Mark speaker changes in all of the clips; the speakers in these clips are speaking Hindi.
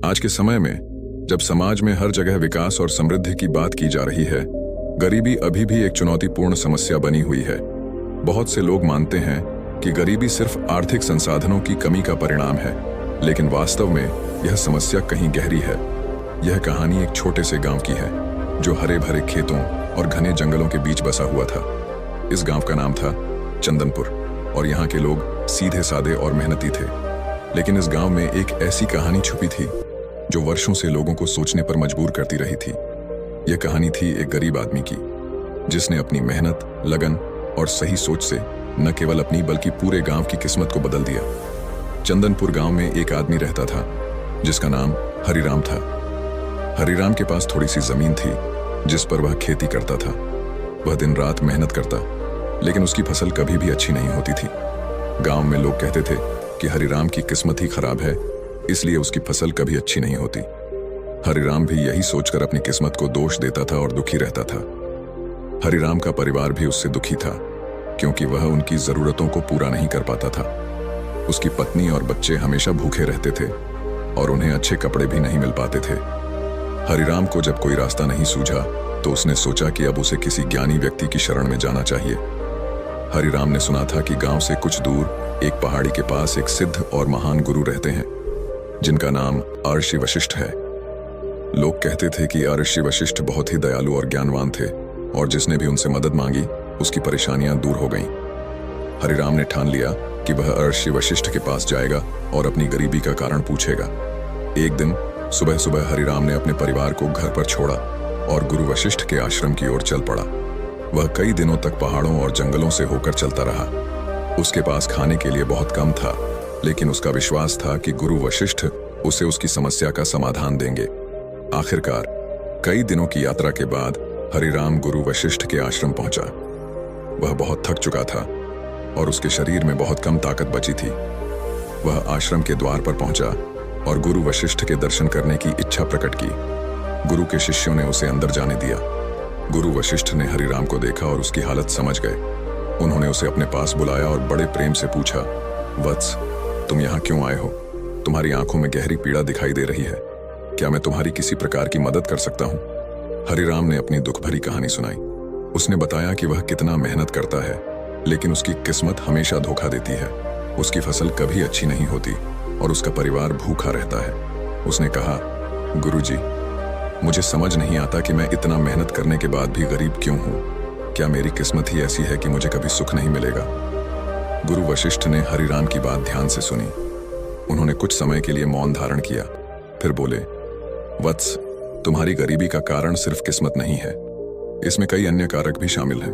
Speaker 1: आज के समय में जब समाज में हर जगह विकास और समृद्धि की बात की जा रही है, गरीबी अभी भी एक चुनौतीपूर्ण समस्या बनी हुई है। बहुत से लोग मानते हैं कि गरीबी सिर्फ आर्थिक संसाधनों की कमी का परिणाम है, लेकिन वास्तव में यह समस्या कहीं गहरी है। यह कहानी एक छोटे से गांव की है जो हरे भरे खेतों और घने जंगलों के बीच बसा हुआ था। इस गांव का नाम था चंदनपुर और यहाँ के लोग सीधे साधे और मेहनती थे। लेकिन इस गांव में एक ऐसी कहानी छुपी थी जो वर्षों से लोगों को सोचने पर मजबूर करती रही थी। यह कहानी थी एक गरीब आदमी की, जिसने अपनी मेहनत, लगन और सही सोच से न केवल अपनी बल्कि पूरे गांव की किस्मत को बदल दिया। चंदनपुर गांव में एक आदमी रहता था जिसका नाम हरिराम था। हरिराम के पास थोड़ी सी जमीन थी जिस पर वह खेती करता था। वह दिन रात मेहनत करता, लेकिन उसकी फसल कभी भी अच्छी नहीं होती थी। गांव में लोग कहते थे कि हरिराम की किस्मत ही खराब है, इसलिए उसकी फसल कभी अच्छी नहीं होती। हरिराम भी यही सोचकर अपनी किस्मत को दोष देता था और दुखी रहता था। हरिराम का परिवार भी उससे दुखी था, क्योंकि वह उनकी जरूरतों को पूरा नहीं कर पाता था। उसकी पत्नी और बच्चे हमेशा भूखे रहते थे और उन्हें अच्छे कपड़े भी नहीं मिल पाते थे। हरिराम को जब कोई रास्ता नहीं सूझा तो उसने सोचा कि अब उसे किसी ज्ञानी व्यक्ति की शरण में जाना चाहिए। हरिराम ने सुना था कि गांव से कुछ दूर एक पहाड़ी के पास एक सिद्ध और महान गुरु रहते हैं, जिनका नाम ऋषि वशिष्ठ है। लोग कहते थे कि ऋषि वशिष्ठ बहुत ही दयालु और ज्ञानवान थे और जिसने भी उनसे मदद मांगी उसकी परेशानियां दूर हो गईं। हरिराम ने ठान लिया कि वह ऋषि वशिष्ठ के पास जाएगा और अपनी गरीबी का कारण पूछेगा। एक दिन सुबह सुबह हरिराम ने अपने परिवार को घर पर छोड़ा और गुरु वशिष्ठ के आश्रम की ओर चल पड़ा। वह कई दिनों तक पहाड़ों और जंगलों से होकर चलता रहा। उसके पास खाने के लिए बहुत कम था, लेकिन उसका विश्वास था कि गुरु वशिष्ठ उसे उसकी समस्या का समाधान देंगे। आखिरकार कई दिनों की यात्रा के बाद हरिराम गुरु वशिष्ठ के आश्रम पहुंचा। वह बहुत थक चुका था और उसके शरीर में बहुत कम ताकत बची थी। वह आश्रम के द्वार पर पहुंचा और गुरु वशिष्ठ के दर्शन करने की इच्छा प्रकट की। गुरु के शिष्यों ने उसे अंदर जाने दिया। गुरु वशिष्ठ ने हरिराम को देखा और उसकी हालत समझ गए। उन्होंने उसे अपने पास बुलाया और बड़े प्रेम से पूछा, वत्स, तुम यहाँ क्यों आए हो? तुम्हारी आंखों में गहरी पीड़ा दिखाई दे रही है। क्या मैं तुम्हारी किसी प्रकार की मदद कर सकता हूँ? हरिराम ने अपनी दुख भरी कहानी सुनाई। उसने बताया कि वह कितना मेहनत करता है, लेकिन उसकी किस्मत हमेशा धोखा देती है। उसकी फसल कभी अच्छी नहीं होती और उसका परिवार भूखा रहता है। उसने कहा, गुरुजी, मुझे समझ नहीं आता कि मैं इतना मेहनत करने के बाद भी गरीब क्यों हूँ। क्या मेरी किस्मत ही ऐसी है कि मुझे कभी सुख नहीं मिलेगा? गुरु वशिष्ठ ने हरिराम की बात ध्यान से सुनी। उन्होंने कुछ समय के लिए मौन धारण किया, फिर बोले, वत्स, तुम्हारी गरीबी का कारण सिर्फ किस्मत नहीं है, इसमें कई अन्य कारक भी शामिल हैं।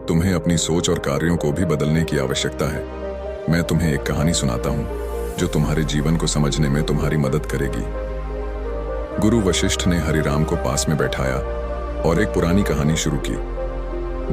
Speaker 1: तुम्हें अपनी सोच और कार्यों को भी बदलने की आवश्यकता है। मैं तुम्हें एक कहानी सुनाता हूँ जो तुम्हारे जीवन को समझने में तुम्हारी मदद करेगी। गुरु वशिष्ठ ने हरिराम को पास में बैठाया और एक पुरानी कहानी शुरू की।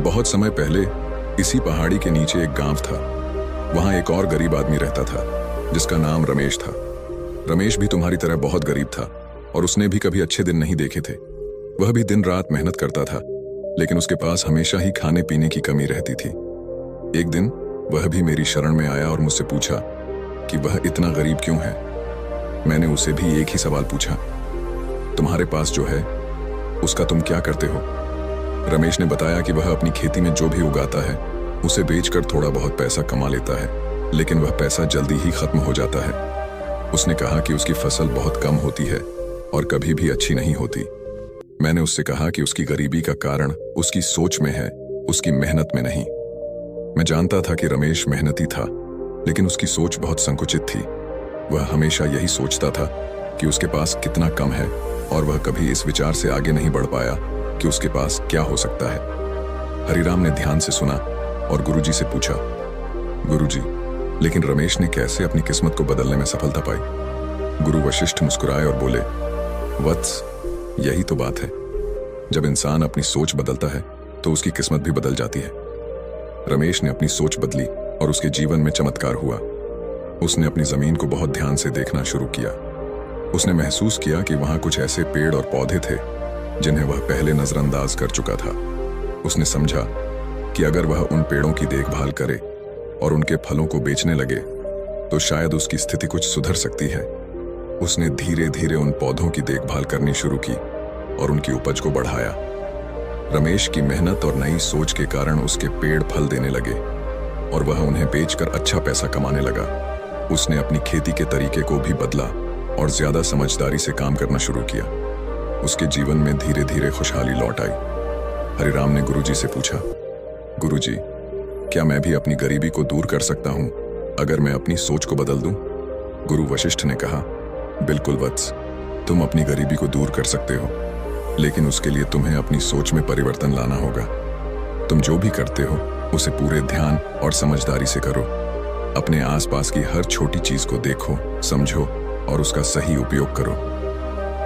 Speaker 1: बहुत समय पहले इसी पहाड़ी के नीचे एक गांव था। वहां एक और गरीब आदमी रहता था जिसका नाम रमेश था। रमेश भी तुम्हारी तरह बहुत गरीब था और उसने भी कभी अच्छे दिन नहीं देखे थे। वह भी दिन रात मेहनत करता था, लेकिन उसके पास हमेशा ही खाने पीने की कमी रहती थी। एक दिन वह भी मेरी शरण में आया और मुझसे पूछा कि वह इतना गरीब क्यों है। मैंने उसे भी एक ही सवाल पूछा, तुम्हारे पास जो है उसका तुम क्या करते हो? रमेश ने बताया कि वह अपनी खेती में जो भी उगाता है उसे बेचकर थोड़ा बहुत पैसा कमा लेता है, लेकिन वह पैसा जल्दी ही खत्म हो जाता है। उसने कहा कि उसकी फसल बहुत कम होती है और कभी भी अच्छी नहीं होती। मैंने उससे कहा कि उसकी गरीबी का कारण उसकी सोच में है, उसकी मेहनत में नहीं। मैं जानता था कि रमेश मेहनती था, लेकिन उसकी सोच बहुत संकुचित थी। वह हमेशा यही सोचता था कि उसके पास कितना कम है और वह कभी इस विचार से आगे नहीं बढ़ पाया कि उसके पास क्या हो सकता है। हरिराम ने ध्यान से सुना और गुरुजी से पूछा, गुरुजी, लेकिन रमेश ने कैसे अपनी किस्मत को बदलने में सफलता पाई? गुरु वशिष्ठ मुस्कुराए और बोले, वत्स, यही तो बात है। जब इंसान अपनी सोच बदलता है तो उसकी किस्मत भी बदल जाती है। रमेश ने अपनी सोच बदली और उसके जीवन में चमत्कार हुआ। उसने अपनी जमीन को बहुत ध्यान से देखना शुरू किया। उसने महसूस किया कि वहां कुछ ऐसे पेड़ और पौधे थे जिन्हें वह पहले नजरअंदाज कर चुका था। उसने समझा कि अगर वह उन पेड़ों की देखभाल करे और उनके फलों को बेचने लगे तो शायद उसकी स्थिति कुछ सुधर सकती है। उसने धीरे धीरे उन पौधों की देखभाल करनी शुरू की और उनकी उपज को बढ़ाया। रमेश की मेहनत और नई सोच के कारण उसके पेड़ फल देने लगे और वह उन्हें बेचकर अच्छा पैसा कमाने लगा। उसने अपनी खेती के तरीके को भी बदला और ज्यादा समझदारी से काम करना शुरू किया। उसके जीवन में धीरे धीरे खुशहाली लौट आई। हरिराम ने गुरुजी से पूछा, गुरुजी, क्या मैं भी अपनी गरीबी को दूर कर सकता हूं अगर मैं अपनी सोच को बदल दूं? गुरु वशिष्ठ ने कहा, बिल्कुल वत्स, तुम अपनी गरीबी को दूर कर सकते हो, लेकिन उसके लिए तुम्हें अपनी सोच में परिवर्तन लाना होगा। तुम जो भी करते हो उसे पूरे ध्यान और समझदारी से करो। अपने आसपास की हर छोटी चीज को देखो, समझो और उसका सही उपयोग करो।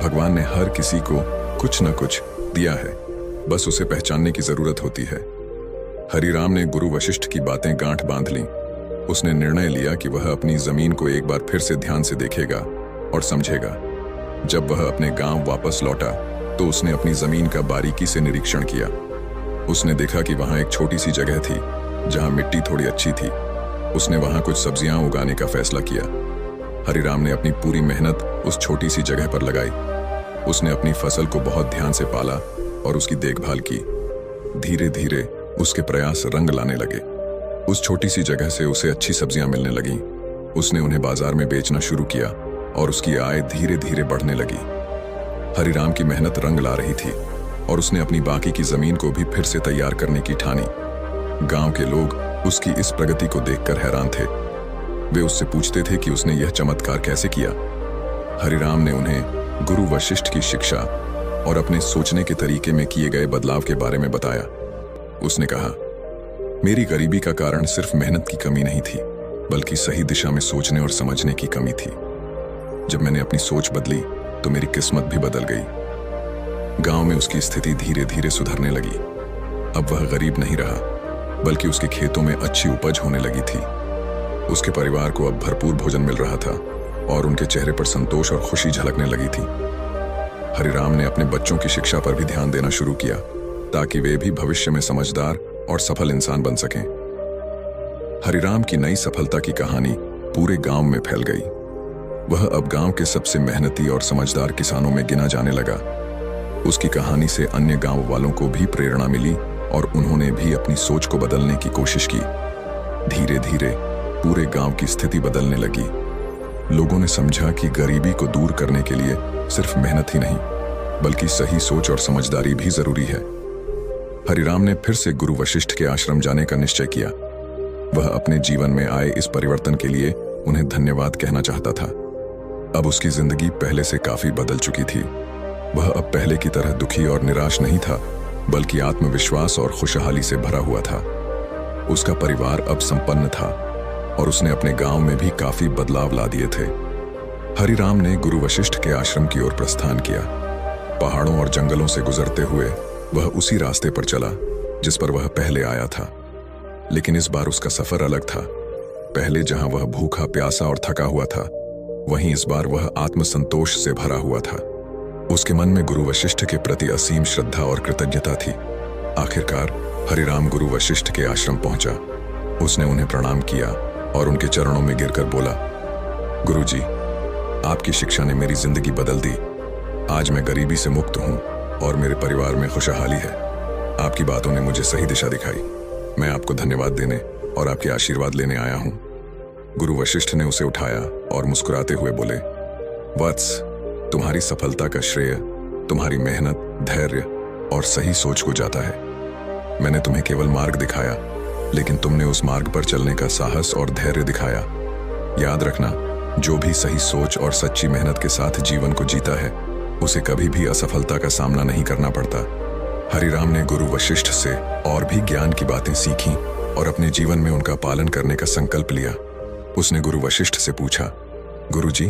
Speaker 1: भगवान ने हर किसी को कुछ न कुछ दिया है, बस उसे पहचानने की जरूरत होती है। हरिराम ने गुरु वशिष्ठ की बातें गांठ बांध लीं। उसने निर्णय लिया कि वह अपनी जमीन को एक बार फिर से ध्यान से देखेगा और समझेगा। जब वह अपने गांव वापस लौटा तो उसने अपनी जमीन का बारीकी से निरीक्षण किया। उसने देखा कि वहां एक छोटी सी जगह थी जहां मिट्टी थोड़ी अच्छी थी। उसने वहां कुछ सब्जियां उगाने का फैसला किया। हरिराम ने अपनी पूरी मेहनत उस छोटी सी जगह पर लगाई। उसने अपनी फसल को बहुत ध्यान से पाला और उसकी देखभाल की। धीरे धीरे उसके प्रयास रंग लाने लगे। उस छोटी सी जगह से उसे अच्छी सब्जियां मिलने लगीं। उसने उन्हें बाजार में बेचना शुरू किया और उसकी आय धीरे धीरे बढ़ने लगी। हरिराम की मेहनत रंग ला रही थी और उसने अपनी बाकी की जमीन को भी फिर से तैयार करने की ठानी। गांव के लोग उसकी इस प्रगति को देखकर हैरान थे। वे उससे पूछते थे कि उसने यह चमत्कार कैसे किया। हरिराम ने उन्हें गुरु वशिष्ठ की शिक्षा और अपने सोचने के तरीके में किए गए बदलाव के बारे में बताया। उसने कहा, मेरी गरीबी का कारण सिर्फ मेहनत की कमी नहीं थी, बल्कि सही दिशा में सोचने और समझने की कमी थी। जब मैंने अपनी सोच बदली तो मेरी किस्मत भी बदल गई। गांव में उसकी स्थिति धीरे धीरे सुधरने लगी। अब वह गरीब नहीं रहा, बल्कि उसके खेतों में अच्छी उपज होने लगी थी। उसके परिवार को अब भरपूर भोजन मिल रहा था और उनके चेहरे पर संतोष और खुशी झलकने लगी थी। हरिराम ने अपने बच्चों की शिक्षा पर भी ध्यान देना शुरू किया ताकि वे भी भविष्य में समझदार और सफल इंसान बन सकें। हरिराम की नई सफलता की कहानी पूरे गांव में फैल गई। वह अब गांव के सबसे मेहनती और समझदार किसानों में गिना जाने लगा। उसकी कहानी से अन्य गांव वालों को भी प्रेरणा मिली और उन्होंने भी अपनी सोच को बदलने की कोशिश की। धीरे धीरे पूरे गांव की स्थिति बदलने लगी। लोगों ने समझा कि गरीबी को दूर करने के लिए सिर्फ मेहनत ही नहीं, बल्कि सही सोच और समझदारी भी जरूरी है। हरिराम ने फिर से गुरु वशिष्ठ के आश्रम जाने का निश्चय किया। वह अपने जीवन में आए इस परिवर्तन के लिए उन्हें धन्यवाद कहना चाहता था। अब उसकी जिंदगी पहले से काफी बदल चुकी थी। वह अब पहले की तरह दुखी और निराश नहीं था, बल्कि आत्मविश्वास और खुशहाली से भरा हुआ था। उसका परिवार अब संपन्न था और उसने अपने गांव में भी काफी बदलाव ला दिए थे। हरिराम ने गुरु वशिष्ठ के आश्रम की ओर प्रस्थान किया। पहाड़ों और जंगलों से गुजरते हुए वह उसी रास्ते पर चला जिस पर वह पहले आया था। लेकिन इस बार उसका सफर अलग था। पहले जहां वह भूखा, प्यासा और थका हुआ था, वहीं इस बार वह आत्मसंतोष से भरा हुआ था। उसके मन में गुरु वशिष्ठ के प्रति असीम श्रद्धा और कृतज्ञता थी। आखिरकार हरिराम गुरु वशिष्ठ के आश्रम पहुंचा। उसने उन्हें प्रणाम किया और उनके चरणों में गिरकर बोला, गुरुजी, आपकी शिक्षा ने मेरी जिंदगी बदल दी। आज मैं गरीबी से मुक्त हूं और मेरे परिवार में खुशहाली है। आपकी बातों ने मुझे सही दिशा दिखाई। मैं आपको धन्यवाद देने और आपके आशीर्वाद लेने आया हूं। गुरु वशिष्ठ ने उसे उठाया और मुस्कुराते हुए बोले, वत्स, तुम्हारी सफलता का श्रेय तुम्हारी मेहनत, धैर्य और सही सोच को जाता है। मैंने तुम्हें केवल मार्ग दिखाया, लेकिन तुमने उस मार्ग पर चलने का साहस और धैर्य दिखाया। याद रखना, जो भी सही सोच और सच्ची मेहनत के साथ जीवन को जीता है, उसे कभी भी असफलता का सामना नहीं करना पड़ता। हरिराम ने गुरु वशिष्ठ से और भी ज्ञान की बातें सीखीं और अपने जीवन में उनका पालन करने का संकल्प लिया। उसने गुरु वशिष्ठ से पूछा, गुरुजी,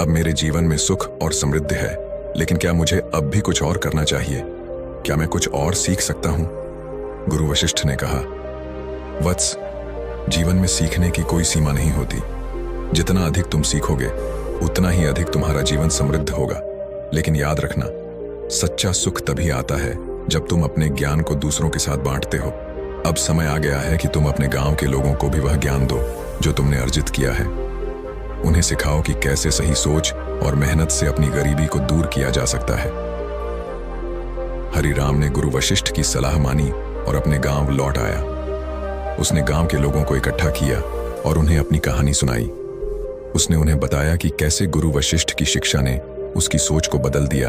Speaker 1: अब मेरे जीवन में सुख और समृद्धि है, लेकिन क्या मुझे अब भी कुछ और करना चाहिए? क्या मैं कुछ और सीख सकता हूं? गुरु वशिष्ठ ने कहा, वत्स, जीवन में सीखने की कोई सीमा नहीं होती। जितना अधिक तुम सीखोगे, उतना ही अधिक तुम्हारा जीवन समृद्ध होगा। लेकिन याद रखना, सच्चा सुख तभी आता है जब तुम अपने ज्ञान को दूसरों के साथ बांटते हो। अब समय आ गया है कि तुम अपने गांव के लोगों को भी वह ज्ञान दो जो तुमने अर्जित किया है। उन्हें सिखाओ कि कैसे सही सोच और मेहनत से अपनी गरीबी को दूर किया जा सकता है। हरिराम ने गुरु वशिष्ठ की सलाह मानी और अपने गांव लौट आया। उसने गांव के लोगों को इकट्ठा किया और उन्हें अपनी कहानी सुनाई। उसने उन्हें बताया कि कैसे गुरु वशिष्ठ की शिक्षा ने उसकी सोच को बदल दिया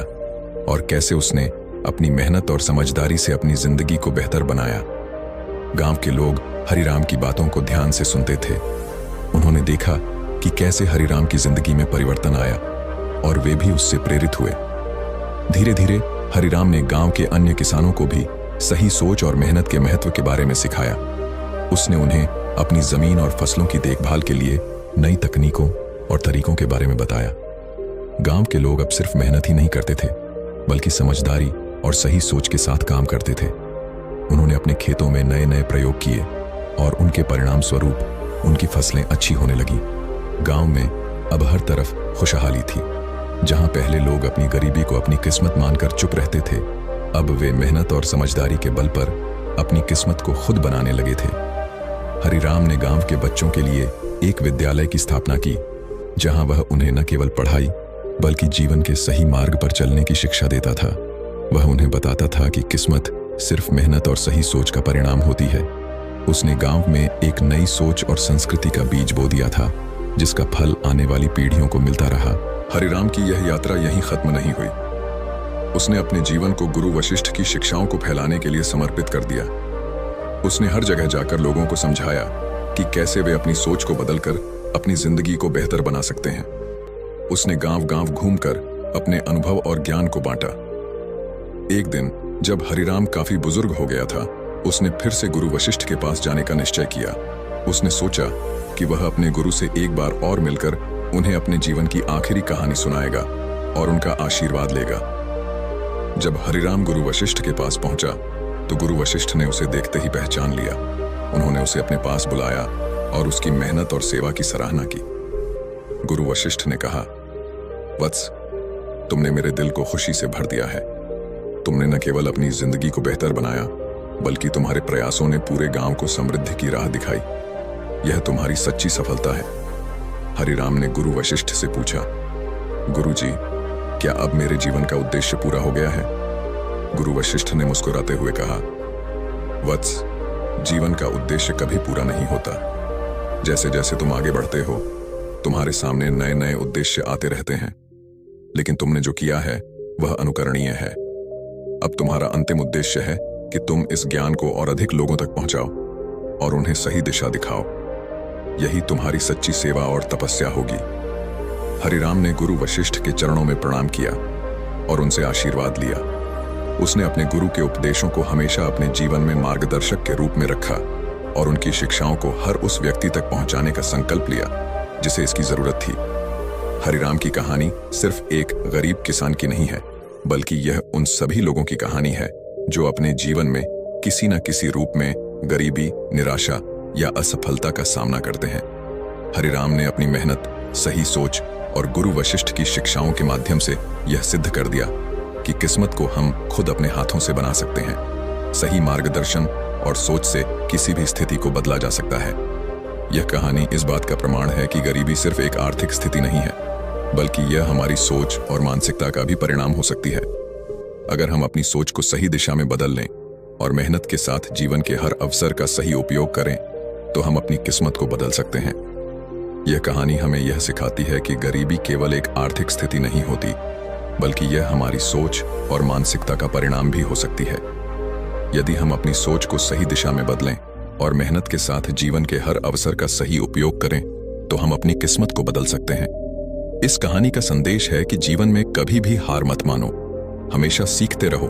Speaker 1: और कैसे उसने अपनी मेहनत और समझदारी से अपनी जिंदगी को बेहतर बनाया। गांव के लोग हरिराम की बातों को ध्यान से सुनते थे। उन्होंने देखा कि कैसे हरिराम की जिंदगी में परिवर्तन आया और वे भी उससे प्रेरित हुए। धीरे धीरे हरिराम ने गांव के अन्य किसानों को भी सही सोच और मेहनत के महत्व के बारे में सिखाया। उसने उन्हें अपनी जमीन और फसलों की देखभाल के लिए नई तकनीकों और तरीकों के बारे में बताया। गांव के लोग अब सिर्फ मेहनत ही नहीं करते थे, बल्कि समझदारी और सही सोच के साथ काम करते थे। उन्होंने अपने खेतों में नए नए प्रयोग किए और उनके परिणाम स्वरूप उनकी फसलें अच्छी होने लगी। गांव में अब हर तरफ खुशहाली थी। जहां पहले लोग अपनी गरीबी को अपनी किस्मत मानकर चुप रहते थे, अब वे मेहनत और समझदारी के बल पर अपनी किस्मत को खुद बनाने लगे थे। हरिराम ने गांव के बच्चों के लिए एक विद्यालय की स्थापना की, जहां वह उन्हें न केवल पढ़ाई बल्कि जीवन के सही मार्ग पर चलने की शिक्षा देता था। वह उन्हें बताता था कि किस्मत सिर्फ मेहनत और सही सोच का परिणाम होती है। उसने गांव में एक नई सोच और संस्कृति का बीज बो दिया था, जिसका फल आने वाली पीढ़ियों को मिलता रहा। हरिराम की यह यात्रा यहीं खत्म नहीं हुई। उसने अपने जीवन को गुरु वशिष्ठ की शिक्षाओं को फैलाने के लिए समर्पित कर दिया। उसने हर जगह जाकर लोगों को समझाया कि कैसे वे अपनी सोच को बदलकर अपनी जिंदगी को बेहतर बना सकते हैं। उसने गांव-गांव घूमकर अपने अनुभव और ज्ञान को बांटा। एक दिन जब हरिराम काफी बुजुर्ग हो गया था, उसने फिर से गुरु वशिष्ठ के पास जाने का निश्चय किया। उसने सोचा कि वह अपने गुरु से एक बार और मिलकर उन्हें अपने जीवन की आखिरी कहानी सुनाएगा और उनका आशीर्वाद लेगा। जब हरिराम गुरु वशिष्ठ के पास पहुंचा तो गुरु वशिष्ठ ने उसे देखते ही पहचान लिया। उन्होंने उसे अपने पास बुलाया और उसकी मेहनत और सेवा की सराहना की। गुरु वशिष्ठ ने कहा, वत्स, तुमने मेरे दिल को खुशी से भर दिया है। तुमने न केवल अपनी जिंदगी को बेहतर बनाया, बल्कि तुम्हारे प्रयासों ने पूरे गांव को समृद्धि की राह दिखाई। यह तुम्हारी सच्ची सफलता है। हरिराम ने गुरु वशिष्ठ से पूछा, गुरुजी, क्या अब मेरे जीवन का उद्देश्य पूरा हो गया है? गुरु वशिष्ठ ने मुस्कुराते हुए कहा, वत्स, जीवन का उद्देश्य कभी पूरा नहीं होता। जैसे जैसे तुम आगे बढ़ते हो, तुम्हारे सामने नए नए उद्देश्य आते रहते हैं, लेकिन तुमने जो किया है वह अनुकरणीय है। अब तुम्हारा अंतिम उद्देश्य है कि तुम इस ज्ञान को और अधिक लोगों तक पहुंचाओ और उन्हें सही दिशा दिखाओ। यही तुम्हारी सच्ची सेवा और तपस्या होगी। हरिराम ने गुरु वशिष्ठ के चरणों में प्रणाम किया और उनसे आशीर्वाद लिया। उसने अपने गुरु के उपदेशों को हमेशा अपने जीवन में मार्गदर्शक के रूप में रखा और उनकी शिक्षाओं को हर उस व्यक्ति तक पहुंचाने का संकल्प लिया जिसे इसकी जरूरत थी। हरिराम की कहानी सिर्फ एक गरीब किसान की नहीं है, बल्कि यह उन सभी लोगों की कहानी है जो अपने जीवन में किसी न किसी रूप में गरीबी, निराशा या असफलता का सामना करते हैं। हरिराम ने अपनी मेहनत, सही सोच और गुरु वशिष्ठ की शिक्षाओं के माध्यम से यह सिद्ध कर दिया कि किस्मत को हम खुद अपने हाथों से बना सकते हैं। सही मार्गदर्शन और सोच से किसी भी स्थिति को बदला जा सकता है। यह कहानी इस बात का प्रमाण है कि गरीबी सिर्फ एक आर्थिक स्थिति नहीं है, बल्कि यह हमारी सोच और मानसिकता का भी परिणाम हो सकती है। अगर हम अपनी सोच को सही दिशा में बदल लें और मेहनत के साथ जीवन के हर अवसर का सही उपयोग करें, तो हम अपनी किस्मत को बदल सकते हैं। यह कहानी हमें यह सिखाती है कि गरीबी केवल एक आर्थिक स्थिति नहीं होती, बल्कि यह हमारी सोच और मानसिकता का परिणाम भी हो सकती है। यदि हम अपनी सोच को सही दिशा में बदलें और मेहनत के साथ जीवन के हर अवसर का सही उपयोग करें, तो हम अपनी किस्मत को बदल सकते हैं। इस कहानी का संदेश है कि जीवन में कभी भी हार मत मानो। हमेशा सीखते रहो,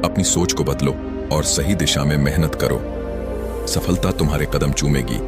Speaker 1: अपनी सोच को बदलो और सही दिशा में मेहनत करो। सफलता तुम्हारे कदम चूमेगी